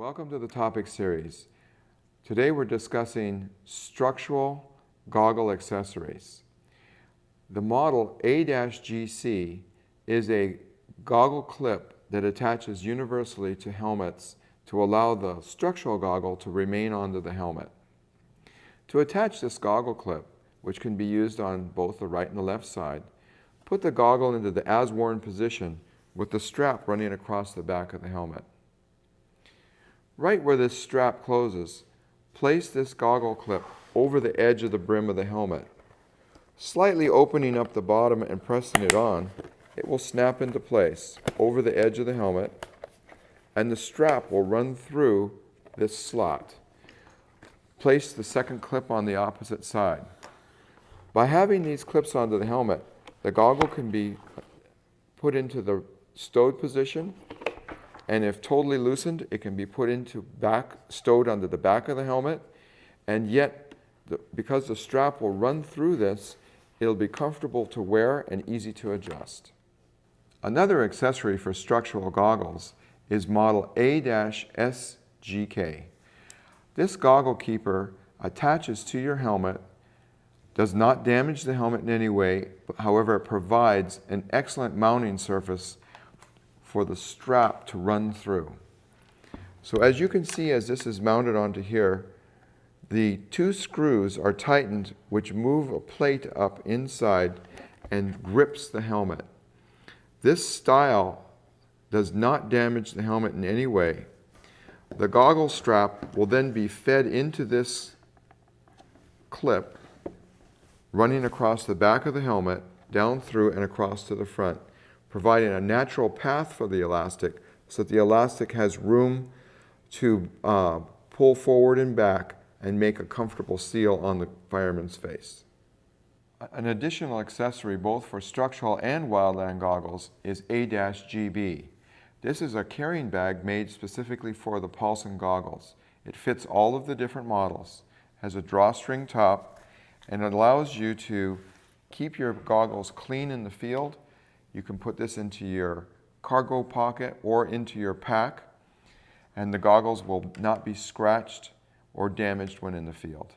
Welcome to the topic series. Today we're discussing structural goggle accessories. The model A-GC is a goggle clip that attaches universally to helmets to allow the structural goggle to remain onto the helmet. To attach this goggle clip, which can be used on both the right and the left side, put the goggle into the as-worn position with the strap running across the back of the helmet. Right where this strap closes, place this goggle clip over the edge of the brim of the helmet. Slightly opening up the bottom and pressing it on, it will snap into place over the edge of the helmet, and the strap will run through this slot. Place the second clip on the opposite side. By having these clips onto the helmet, the goggle can be put into the stowed position, and if totally loosened, it can be put into stowed under the back of the helmet, and yet, because the strap will run through this, it'll be comfortable to wear and easy to adjust. Another accessory for structural goggles is model A-SGK. This goggle keeper attaches to your helmet, does not damage the helmet in any way, however, it provides an excellent mounting surface for the strap to run through. So as you can see, as this is mounted onto here, the two screws are tightened, which move a plate up inside and grips the helmet. This style does not damage the helmet in any way. The goggle strap will then be fed into this clip, running across the back of the helmet, down through and across to the front, providing a natural path for the elastic so that the elastic has room to pull forward and back and make a comfortable seal on the fireman's face. An additional accessory both for structural and wildland goggles is A-GB. This is a carrying bag made specifically for the Paulson goggles. It fits all of the different models, has a drawstring top, and it allows you to keep your goggles clean in the field. You can put this into your cargo pocket or into your pack, and the goggles will not be scratched or damaged when in the field.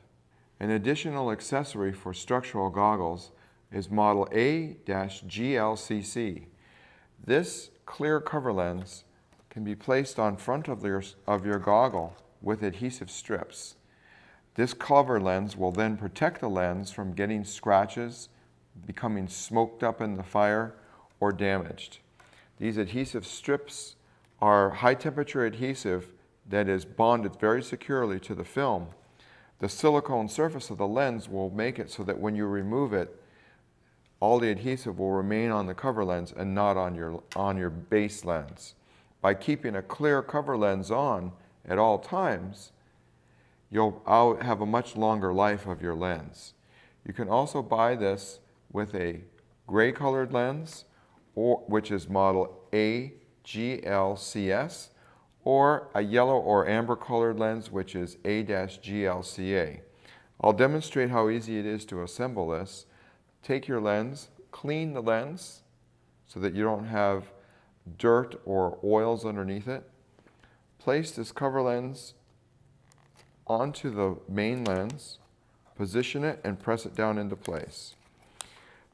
An additional accessory for structural goggles is model A-GLCC. This clear cover lens can be placed on front of your goggle with adhesive strips. This cover lens will then protect the lens from getting scratches, becoming smoked up in the fire, or damaged. These adhesive strips are high temperature adhesive that is bonded very securely to the film. The silicone surface of the lens will make it so that when you remove it, all the adhesive will remain on the cover lens and not on your base lens. By keeping a clear cover lens on at all times, you'll have a much longer life of your lens. You can also buy this with a gray colored lens, which is model A-GLCS, or a yellow or amber colored lens, which is A-GLCA. I'll demonstrate how easy it is to assemble this. Take your lens, clean the lens so that you don't have dirt or oils underneath it. Place this cover lens onto the main lens, position it, and press it down into place.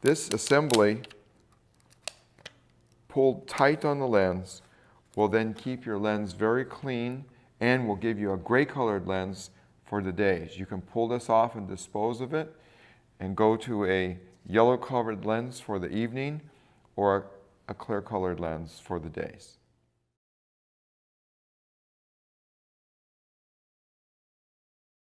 This assembly, pulled tight on the lens, will then keep your lens very clean and will give you a gray colored lens for the days. You can pull this off and dispose of it and go to a yellow colored lens for the evening or a clear colored lens for the days.